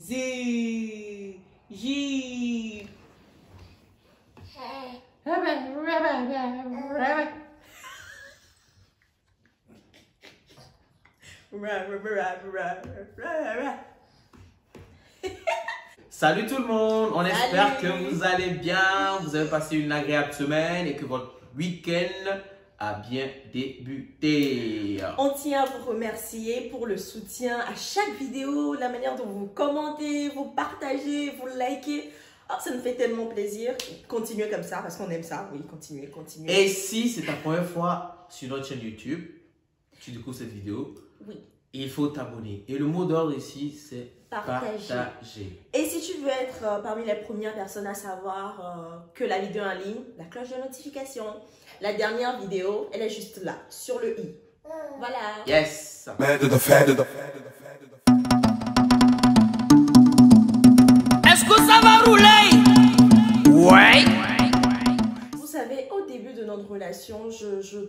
Z, J. Salut tout le monde, on espère Salut. que vous allez bien, vous avez passé une agréable semaine et que votre week-end a bien débuté. On tient à vous remercier pour le soutien à chaque vidéo, la manière dont vous commentez, vous partagez, vous likez. Oh, ça nous fait tellement plaisir. Continuez comme ça parce qu'on aime ça. Oui, continuez, continuez. Et si c'est ta première fois sur notre chaîne YouTube, tu découvres cette vidéo, Oui. il faut t'abonner. Et le mot d'ordre ici, c'est Partager. partager. Et si tu veux être parmi les premières personnes à savoir que la vidéo est en ligne, la cloche de notification. La dernière vidéo, elle est juste là, sur le i. Voilà. Yes. Est-ce que ça va rouler? Ouais. Vous savez, au début de notre relation, je ne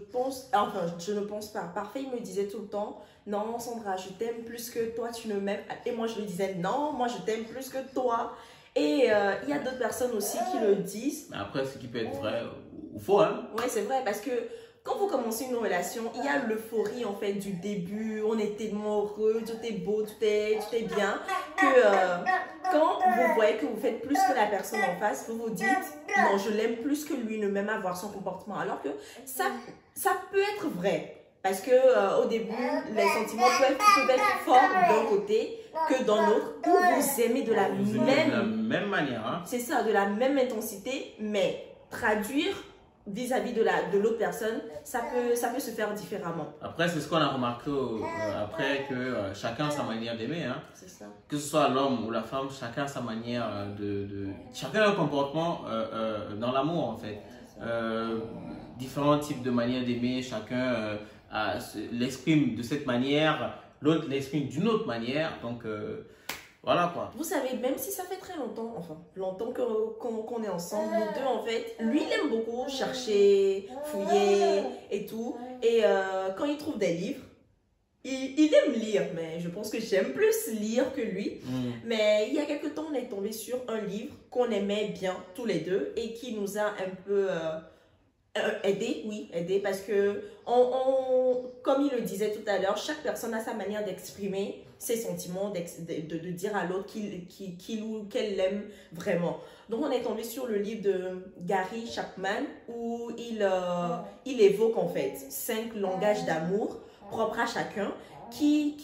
pense pas. Parfait, il me disait tout le temps, non Sandra, je t'aime plus que toi, tu ne m'aimes pas. Et moi, je lui disais, non, moi, je t'aime plus que toi. Et il y a d'autres personnes aussi qui le disent. Mais après, ce qui peut être vrai ou faux, hein. Ouais, c'est vrai, parce que quand vous commencez une relation, il y a l'euphorie en fait du début, on est tellement heureux, tout est beau, tout est bien, que quand vous voyez que vous faites plus que la personne en face, vous vous dites, non, je l'aime plus que lui, ne même avoir son comportement. Alors que ça peut être vrai. Parce que au début, les sentiments peuvent être forts d'un côté que dans l'autre, où vous aimez de la Vous aimez de la même... même manière, hein. C'est ça, de la même intensité, mais traduire vis-à-vis de l'autre personne, ça peut se faire différemment. Après, c'est ce qu'on a remarqué après que chacun a sa manière d'aimer, hein. C'est ça. Que ce soit l'homme ou la femme, chacun a sa manière chacun a un comportement dans l'amour en fait. Différents types de manières d'aimer, chacun l'exprime de cette manière, l'autre l'exprime d'une autre manière, donc voilà quoi. Vous savez, même si ça fait très longtemps, enfin, longtemps qu'on est ensemble, nous deux en fait, lui il aime beaucoup chercher, fouiller et tout. Et quand il trouve des livres, il aime lire, mais je pense que j'aime plus lire que lui. Mais il y a quelque temps, on est tombé sur un livre qu'on aimait bien tous les deux et qui nous a un peu aidé, parce que comme il le disait tout à l'heure, chaque personne a sa manière d'exprimer ses sentiments, de dire à l'autre qu'il ou qu'elle l'aime vraiment. Donc on est tombé sur le livre de Gary Chapman où il évoque en fait 5 langages d'amour propres à chacun qui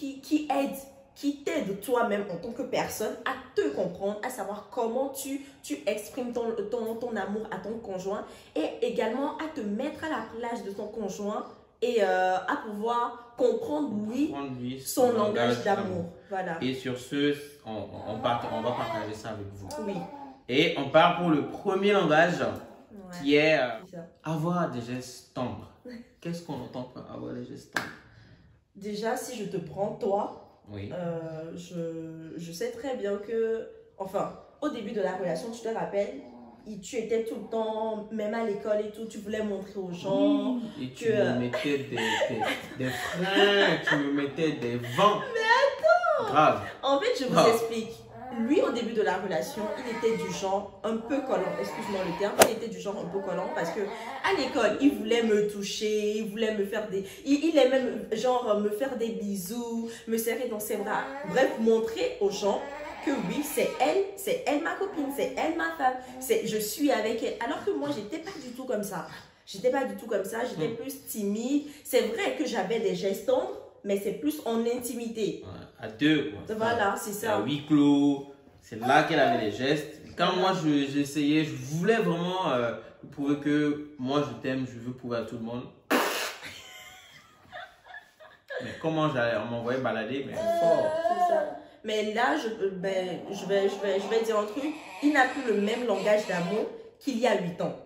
t'aide toi-même en tant que personne à te comprendre, à savoir comment tu exprimes ton amour à ton conjoint et également à te mettre à la place de ton conjoint et à pouvoir comprendre lui son langage d'amour. Voilà. Et sur ce, on va partager ça avec vous. Oui. Et on part pour le premier langage qui est C'est ça. avoir des gestes tendres. Qu'est-ce qu'on entend par avoir des gestes tendres? Déjà, si je te prends, toi, Oui. je sais très bien que, enfin, au début de la relation, tu te rappelles, tu étais tout le temps, même à l'école et tout, tu voulais montrer aux gens Et tu que... me mettais des freins, tu me mettais des vents. Mais attends! Grave. En fait, je vous explique. Lui, au début de la relation, il était du genre un peu collant. Excuse-moi le terme. Il était du genre un peu collant parce que à l'école, il voulait me toucher, il voulait me faire des... Il aimait genre me faire des bisous, me serrer dans ses bras. Bref, montrer aux gens que oui, c'est elle ma copine, c'est elle ma femme, je suis avec elle. Alors que moi, j'étais pas du tout comme ça. J'étais pas du tout comme ça, j'étais plus timide. C'est vrai que j'avais des gestes tendres, mais c'est plus en intimité. Ouais, à deux. Quoi. Voilà, c'est ça. À huis clos, c'est là qu'elle avait les gestes. Quand moi j'essayais, je voulais vraiment prouver que moi je t'aime, je veux prouver à tout le monde. Mais comment on m'envoyait balader, mais fort. C'est ça. Mais là, je vais dire un truc. Il n'a plus le même langage d'amour qu'il y a 8 ans.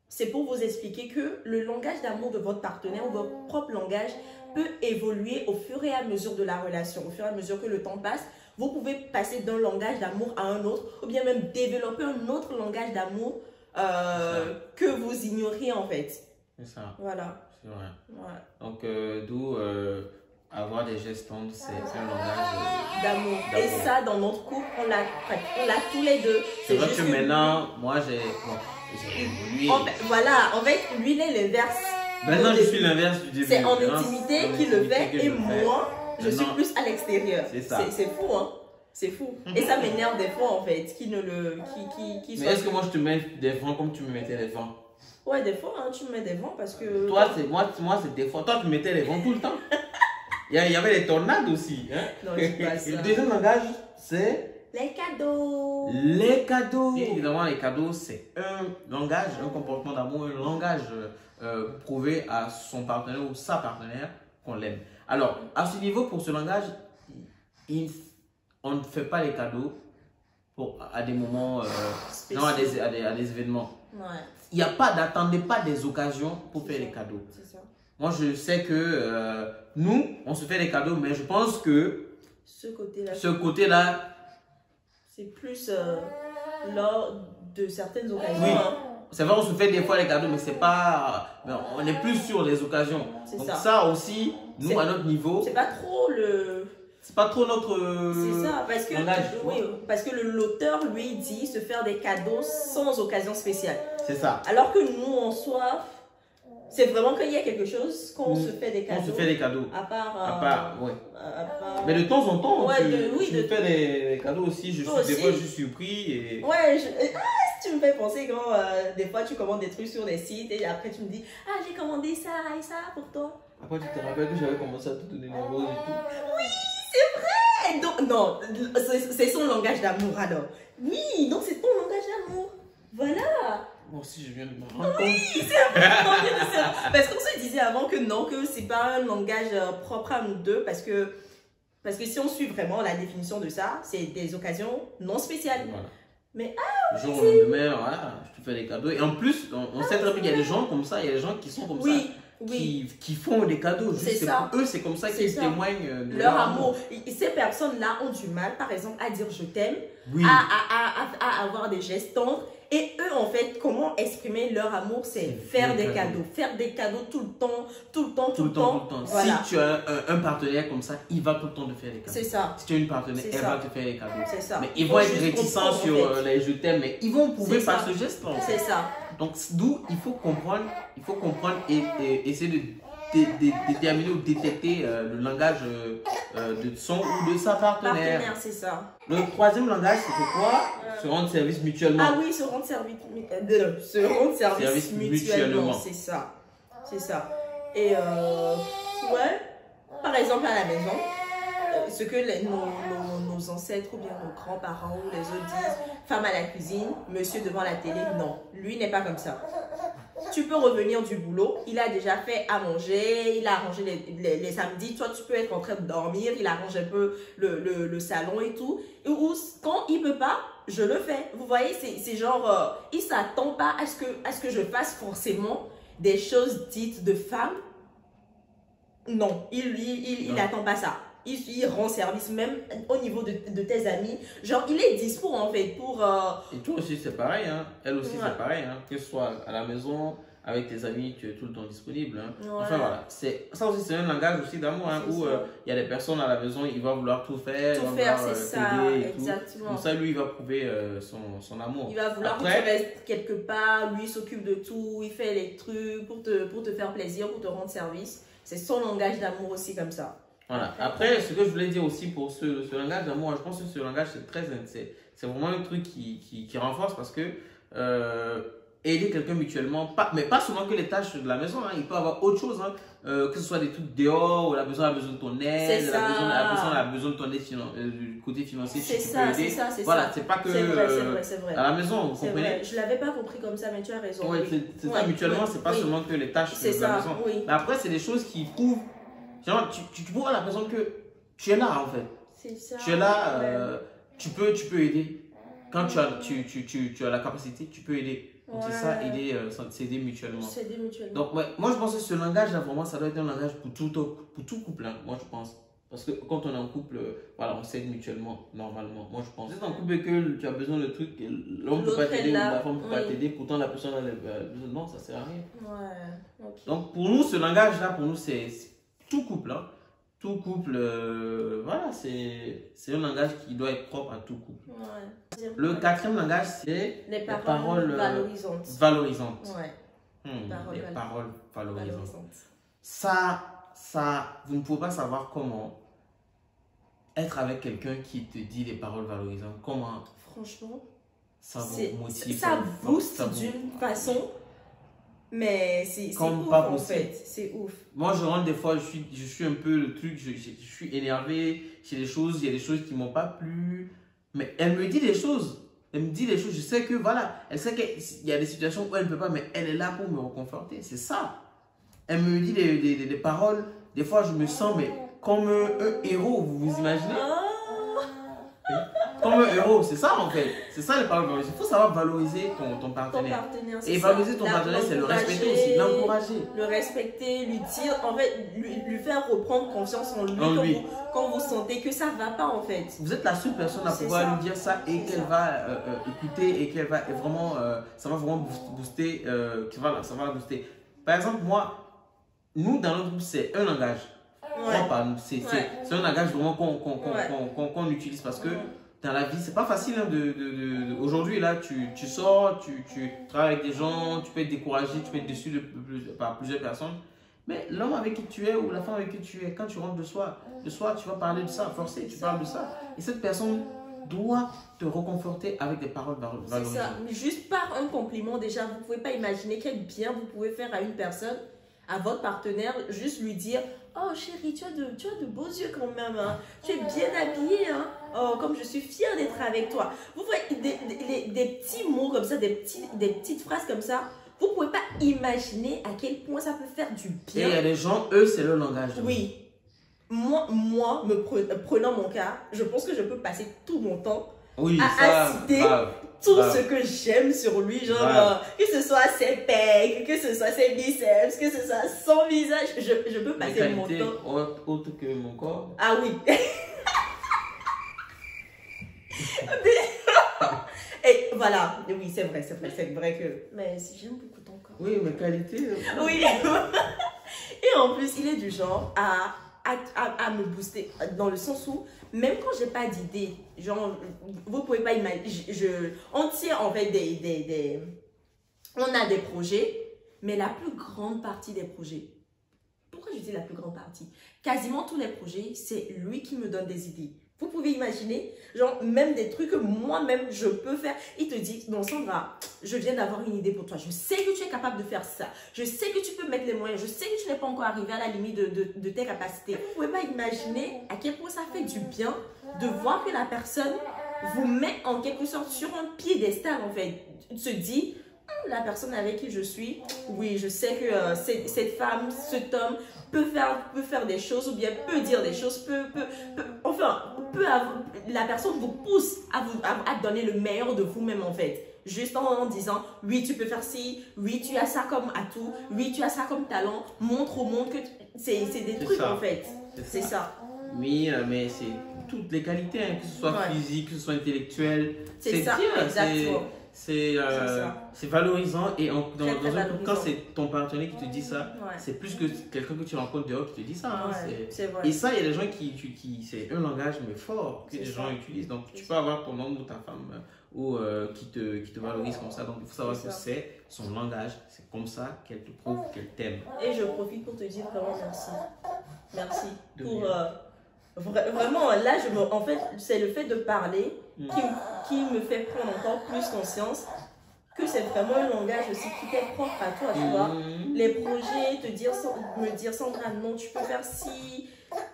C'est pour vous expliquer que le langage d'amour de votre partenaire ou votre propre langage peut évoluer au fur et à mesure de la relation. Au fur et à mesure que le temps passe, vous pouvez passer d'un langage d'amour à un autre ou bien même développer un autre langage d'amour que vous ignoriez en fait. C'est ça. Voilà. C'est vrai. Ouais. Donc, d'où avoir des gestes tendres, c'est un langage d'amour. Et ça, dans notre couple, on l'a tous les deux. C'est vrai que maintenant, moi, j'ai évolué. Voilà, en fait, lui, il est l'inverse. Maintenant, je suis l'inverse du début. C'est en intimité qu'il le fait et moi, je suis plus à l'extérieur. C'est ça. C'est fou, hein. C'est fou. Et ça m'énerve des fois, en fait, qui ne le... Mais est-ce que moi, je te mets des vents comme tu me mettais des vents? Ouais, des fois, hein, tu me mets des vents parce que... Toi, c'est des fois. Toi, tu mettais les vents tout le temps. Il y avait des tornades aussi. Hein? Non, je pas ça. Le deuxième langage, c'est... Les cadeaux. Les cadeaux. Et évidemment, les cadeaux, c'est un langage, un comportement d'amour, un langage prouvé à son partenaire ou sa partenaire qu'on l'aime. Alors, à ce niveau, pour ce langage, on ne fait pas les cadeaux à des moments, non, à des événements. Ouais. Il n'y a pas, n'attendez pas des occasions pour faire les cadeaux. C'est ça. Moi, je sais que nous, on se fait des cadeaux, mais je pense que ce côté-là, c'est plus lors de certaines occasions. Oui. Hein. C'est vrai, on se fait des fois les cadeaux, mais c'est pas. On est plus sur les occasions. Donc ça aussi, nous, à notre niveau. C'est pas trop le. C'est pas trop notre. C'est ça, parce que, langage, oui, parce que l'auteur, lui, dit se faire des cadeaux sans occasion spéciale. C'est ça. Alors que nous, en soi, c'est vraiment qu'il y a quelque chose qu'on se fait des cadeaux. On se fait des cadeaux. À part. Ouais. À part... Mais de temps en temps, ouais, tu me fais des cadeaux aussi. Des fois, je suis surpris. Et... Ouais, tu me fais penser quand des fois tu commandes des trucs sur des sites et après tu me dis ah, j'ai commandé ça et ça pour toi. Après, tu te rappelles que j'avais commencé à te donner des roses et tout. Oui, c'est vrai. Donc, non, c'est son langage d'amour alors. Oui, donc c'est ton langage d'amour. Voilà. Moi aussi, je viens de me rendre compte. Oui, c'est important. Parce qu'on se disait avant que non, que c'est pas un langage propre à nous deux parce que si on suit vraiment la définition de ça, c'est des occasions non spéciales. Voilà. Mais le jour au lendemain, voilà, je te fais des cadeaux. Et en plus, on sait très bien qu'il y a des gens comme ça, il y a des gens qui sont comme ça. Qui font des cadeaux. Juste pour eux, c'est comme ça qu'ils témoignent de leur amour. Ces personnes-là ont du mal, par exemple, à dire je t'aime, à avoir des gestes tendres. Et eux, en fait, comment exprimer leur amour, c'est faire des cadeaux. Faire des cadeaux tout le temps. Voilà. Si tu as un partenaire comme ça, il va tout le temps te faire des cadeaux. C'est ça. Si tu as une partenaire, elle va te faire des cadeaux. C'est ça. Mais ils vont être réticents sur les je t'aime, mais ils vont prouver par ce geste-là. C'est ça. Donc, d'où il faut comprendre et essayer de déterminer ou détecter le langage de son ou de sa partenaire. C'est ça. Le troisième langage, c'est quoi? Se rendre service mutuellement. Ah oui, se rendre service mutuellement. C'est ça. C'est ça. Et ouais, par exemple à la maison, ce que nos ancêtres ou bien nos grands-parents ou les autres disent, femme à la cuisine, monsieur devant la télé, non, lui n'est pas comme ça. Tu peux revenir du boulot, il a déjà fait à manger, il a arrangé les samedis, toi tu peux être en train de dormir, il arrange un peu le salon et tout. Ou quand il peut pas, je le fais. Vous voyez, c'est genre, il s'attend pas à ce que je fasse forcément des choses dites de femme. Non, il n'attend pas ça. Il rend service même au niveau de tes amis. Genre, il est dispo en fait pour... Et toi aussi, c'est pareil. Hein. Elle aussi, c'est pareil. Hein. Que ce soit à la maison, avec tes amis, tu es tout le temps disponible. Hein. Ouais. Enfin, voilà. Ça aussi, c'est un langage aussi d'amour. Hein, où il y a des personnes à la maison, il va vouloir tout faire. Tout faire, c'est ça. Exactement. Comme ça, lui, il va prouver son amour. Il va vouloir que tu restes quelque part. Lui, il s'occupe de tout. Il fait les trucs pour te faire plaisir, pour te rendre service. C'est son langage d'amour aussi comme ça. Voilà. Après, ce que je voulais dire aussi pour ce langage d'amour, je pense que ce langage, c'est vraiment un truc qui renforce parce que aider quelqu'un mutuellement, mais pas seulement que les tâches de la maison, hein, il peut y avoir autre chose, hein, que ce soit des trucs dehors, où la personne a besoin de ton aide, la personne a besoin de ton aide du côté financier, si tu peux aider. Voilà, c'est pas que c'est vrai. à la maison, vous comprenez? Je l'avais pas compris comme ça, mais tu as raison. Ouais, c'est ça, mutuellement, c'est pas seulement que les tâches de la maison. Mais après, c'est des choses qui prouvent. Genre, tu prouves à la personne que tu es là en fait. C'est ça. Tu es là, tu peux aider. Quand tu as la capacité, tu peux aider. Donc c'est ça, s'aider mutuellement. S'aider mutuellement. Donc moi je pense que ce langage-là, vraiment, ça doit être un langage pour tout couple, hein, moi je pense. Parce que quand on est en couple, voilà, on s'aide mutuellement, normalement. Moi je pense. Si tu es en couple et que tu as besoin de trucs, l'homme ne peut pas t'aider ou la femme ne peut pas t'aider, pourtant la personne a besoin. Non, ça ne sert à rien. Ouais, okay. Donc pour nous, ce langage-là, pour nous, c'est tout couple, hein, tout couple, voilà, c'est un langage qui doit être propre à tout couple. Ouais. Le quatrième langage, c'est les paroles valorisantes. Valorisantes. Ouais. Les paroles valorisantes. Valorisantes. Ça, vous ne pouvez pas savoir comment être avec quelqu'un qui te dit des paroles valorisantes. Comment? Franchement, ça vous motive. Ça booste d'une façon, mais c'est ouf pas en fait. C'est ouf. Moi, je rentre des fois, je suis un peu le truc, je suis énervé. Il y a des choses qui ne m'ont pas plu. Mais elle me dit des choses. Elle me dit des choses. Je sais que, voilà, elle sait qu'il y a des situations où elle ne peut pas, mais elle est là pour me reconforter. C'est ça. Elle me dit des paroles. Des fois, je me sens mais comme un héros, vous vous imaginez? Comme un héros, c'est ça en fait. C'est ça les paroles valorisantes. Il faut savoir valoriser ton partenaire. Et valoriser ton partenaire, c'est le respecter aussi, l'encourager. Le respecter, lui dire, en fait, lui faire reprendre confiance en lui, quand vous sentez que ça ne va pas en fait. Vous êtes la seule personne à pouvoir lui dire ça et qu'elle va écouter et qu'elle va vraiment, ça va vraiment booster, ça va la booster. Par exemple, nous dans notre groupe, c'est un langage. C'est un langage vraiment qu'on utilise parce que dans la vie, c'est pas facile hein, aujourd'hui là, tu sors, tu travailles avec des gens, tu peux être découragé, tu peux être déçu par plusieurs personnes. Mais l'homme avec qui tu es ou la femme avec qui tu es, quand tu rentres le soir, tu vas parler de ça, forcément tu parles de ça. Et cette personne doit te reconforter avec des paroles valorisantes. C'est ça, mais juste par un compliment déjà, vous pouvez pas imaginer quel bien vous pouvez faire à une personne, à votre partenaire, juste lui dire « Oh chérie, tu as de beaux yeux quand même, hein. Tu es bien habillée, hein. Oh, comme je suis fière d'être avec toi. » Vous voyez des petits mots comme ça, des petites phrases comme ça, vous ne pouvez pas imaginer à quel point ça peut faire du bien. Et il y a des gens, eux, c'est leur langage. Oui. Moi, prenant mon cas, je pense que je peux passer tout mon temps à citer tout ce que j'aime sur lui, genre que ce soit ses pecs, que ce soit ses biceps, que ce soit son visage, je peux passer mon temps. Autre que mon corps. Ah oui. Et voilà, oui, c'est vrai que. Mais j'aime beaucoup ton corps. Oui, mais qualité. Oui. Et en plus, il est du genre à me booster dans le sens où même quand j'ai pas d'idée, genre vous pouvez pas imaginer, on tire en fait on a des projets, mais la plus grande partie des projets, pourquoi je dis la plus grande partie, quasiment tous les projets, c'est lui qui me donne des idées. Vous pouvez imaginer, genre même des trucs que moi-même je peux faire. Il te dit, non Sandra, je viens d'avoir une idée pour toi. Je sais que tu es capable de faire ça. Je sais que tu peux mettre les moyens. Je sais que tu n'es pas encore arrivé à la limite de tes capacités. Vous ne pouvez pas imaginer à quel point ça fait du bien de voir que la personne vous met en quelque sorte sur un piédestal en fait. Tu te dis, la personne avec qui je suis, oui, je sais que cette femme, cet homme peut faire des choses ou bien peut dire des choses, la personne vous pousse à donner le meilleur de vous-même en fait. Juste en disant, oui, tu peux faire ci, oui, tu as ça comme atout, oui, tu as ça comme talent, montre au monde que c'est des trucs en fait. C'est ça. Oui, mais c'est toutes les qualités, hein, que ce soit physique, que ce soit intellectuel. C'est ça, exactement. C'est valorisant et quand c'est ton partenaire qui te dit ça, c'est plus que quelqu'un que tu rencontres dehors qui te dit ça. Hein, et ça, il y a des gens c'est un langage mais fort que les gens utilisent. Donc tu peux avoir ton homme ou ta femme qui te valorise comme ça. Donc il faut savoir que c'est son langage, c'est comme ça qu'elle te prouve qu'elle t'aime. Et je profite pour te dire vraiment merci. Merci pour... Vraiment, là, en fait, c'est le fait de parler qui me fait prendre encore plus conscience que c'est vraiment un langage aussi qui t'est propre à toi, tu vois. Les projets, me dire Sandra, non, tu peux faire ci,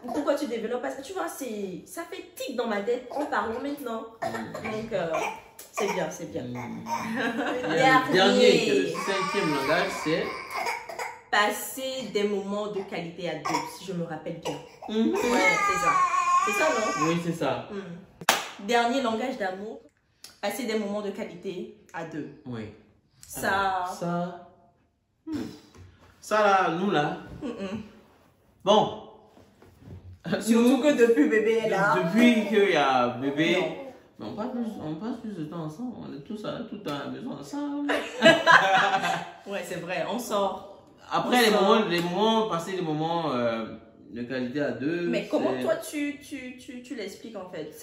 pourquoi tu développes pas ça, tu vois, ça fait tic dans ma tête en parlant maintenant. Donc, c'est bien, c'est bien. Le dernier, le cinquième langage, c'est passer des moments de qualité à deux, si je me rappelle bien. Ouais, c'est ça. C'est ça, non? Oui, c'est ça. Dernier langage d'amour, passer des moments de qualité à deux. Oui. Ça là, nous là. Bon. Surtout que depuis bébé est là. Depuis qu'il y a bébé. Mais on passe plus de temps ensemble. On est tous tout le temps à la maison ensemble. Ouais, c'est vrai, on sort. Après, passer des moments de qualité à deux. Mais comment toi tu l'expliques en fait?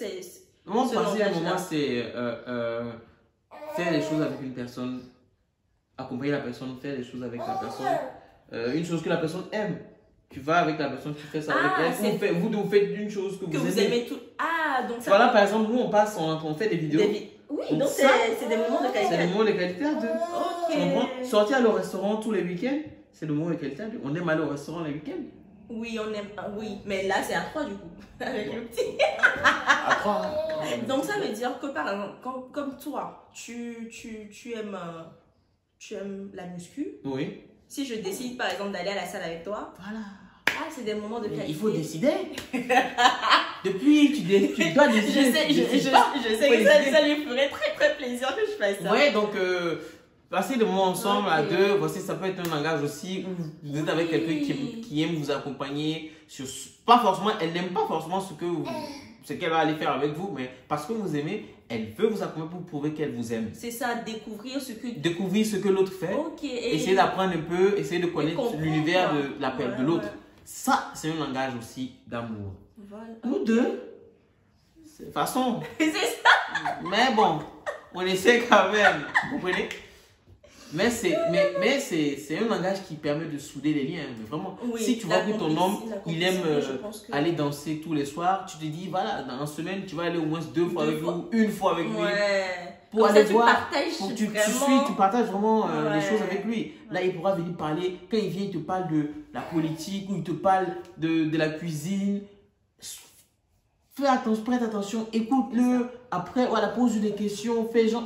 Moi, ce passer un moment, langage-là. c'est faire des choses avec une personne, accompagner la personne, faire des choses avec la personne, une chose que la personne aime. Tu vas avec la personne, tu fais ça avec elle. Vous faites une chose que vous aimez. tout. Ah, donc ça. Voilà, par exemple, nous, on fait des vidéos. Oui, donc ça, c'est des moments de qualité. C'est des moments de qualité à deux. Ok. Tu comprends? Sortir aller au restaurant tous les week-ends, c'est des moments de qualité à deux. On aime aller au restaurant les week-ends. Oui, on aime. Oui, mais là, c'est à 3 du coup. Avec le petit. À 3. Donc, ça veut dire que par exemple, comme toi, tu aimes la muscu. Oui. Si je décide par exemple d'aller à la salle avec toi, Voilà. ah, c'est des moments de qualité. Il faut décider. Depuis, tu dois décider. Je sais que ça lui ferait très très plaisir que je fasse ça. Ouais, donc passer des moments ensemble à deux, voici, ça peut être un langage aussi où vous êtes avec quelqu'un qui aime vous accompagner sur, pas forcément, elle n'aime pas forcément ce qu'elle va aller faire avec vous, mais parce que vous aimez, elle veut vous accompagner pour prouver qu'elle vous aime. C'est ça, découvrir ce que l'autre fait, essayer d'apprendre un peu, essayer de connaître l'univers de l'autre. Ouais. Ça, c'est un langage aussi d'amour. Voilà. Nous deux, c'est de façon. C'est ça. Mais bon, on essaie quand même. Vous comprenez? Mais c'est un langage qui permet de souder les liens. Mais vraiment, Oui, si tu vois que ton homme, il aime aller danser tous les soirs, tu te dis, voilà, dans une semaine, tu vas aller au moins 2 fois avec lui, une fois avec lui. Pour aller voir, tu partages vraiment les choses avec lui. Là, il pourra venir parler, quand il vient, il te parle de la politique ou il te parle de la cuisine. Fais attention, prête attention, écoute-le. Après, voilà, pose-lui des questions, fais genre.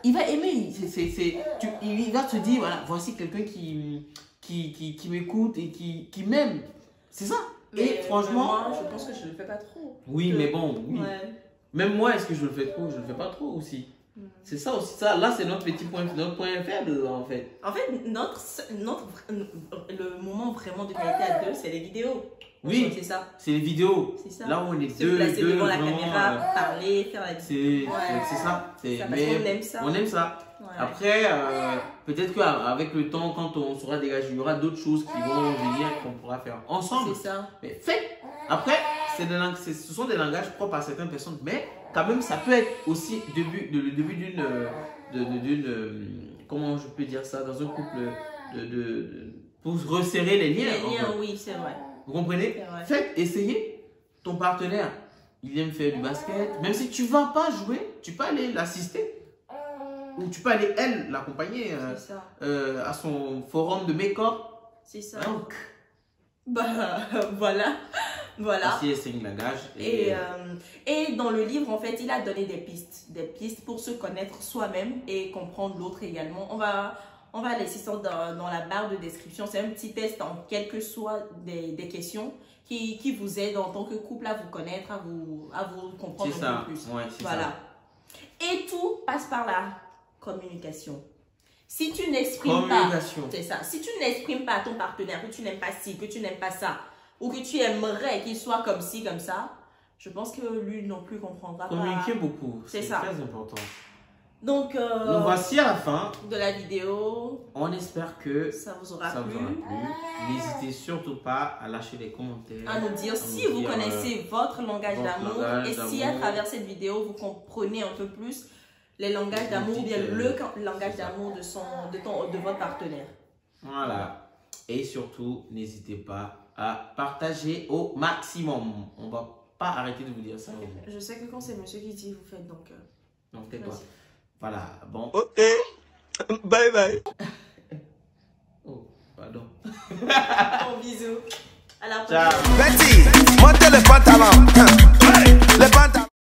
Il va aimer. Il va te dire, voilà, voici quelqu'un qui m'écoute et qui m'aime. C'est ça. Mais et franchement. Moi, je pense que je ne le fais pas trop. Oui, mais bon, oui. Ouais. Même moi, est-ce que je le fais trop? Je le fais pas trop aussi. C'est ça aussi. Ça, là, c'est notre petit point, notre point faible, en fait. En fait, le moment vraiment de qualité à deux, c'est les vidéos. Oui, c'est ça. C'est les vidéos. C'est ça. Là où on est Se deux placer devant la vraiment, caméra, parler, faire la c'est ça. Parce qu'on aime ça. On aime ça. Ouais. Après, peut-être qu'avec le temps, quand on sera dégagé, il y aura d'autres choses qui vont venir qu'on pourra faire ensemble. C'est ça. Mais faites. Après, ce sont des langages propres à certaines personnes, mais quand même, ça peut être aussi le début d'une comment je peux dire ça, dans un couple, pour resserrer les liens. Les liens, oui, c'est vrai. Vous comprenez? Faites, essayez. Ton partenaire, il aime faire du basket. Même si tu ne vas pas jouer, tu peux aller l'assister. Ou tu peux aller, elle, l'accompagner à son forum de make-up. C'est ça. Donc, voilà. C'est un langage. Et dans le livre, en fait, il a donné des pistes pour se connaître soi-même et comprendre l'autre également. On va laisser ça dans la barre de description. C'est un petit test en quelles que soient des questions qui vous aident en tant que couple à vous connaître, à vous comprendre un peu plus. Ouais, voilà. Et tout passe par la communication. Si tu n'exprimes pas, c'est ça. Si tu n'exprimes pas à ton partenaire que tu n'aimes pas ci, que tu n'aimes pas ça, ou que tu aimerais qu'il soit comme ci, comme ça, je pense que lui non plus comprendra. Communiquer beaucoup, c'est très important. Donc, nous voici à la fin de la vidéo. On espère que ça vous aura plu. N'hésitez surtout pas à lâcher des commentaires. À nous dire si vous connaissez votre langage d'amour et si à travers cette vidéo vous comprenez un peu plus les langages d'amour ou bien le langage d'amour de votre partenaire. Voilà. Et surtout, n'hésitez pas à partager au maximum. On va pas arrêter de vous dire ça. Je sais que quand c'est monsieur qui dit, vous faites donc. Donc tais-toi. Voilà, bon. Ok, bye bye. Oh, pardon. Bon, bisous. À la prochaine. Betty, montez le pantalon. Le pantalon.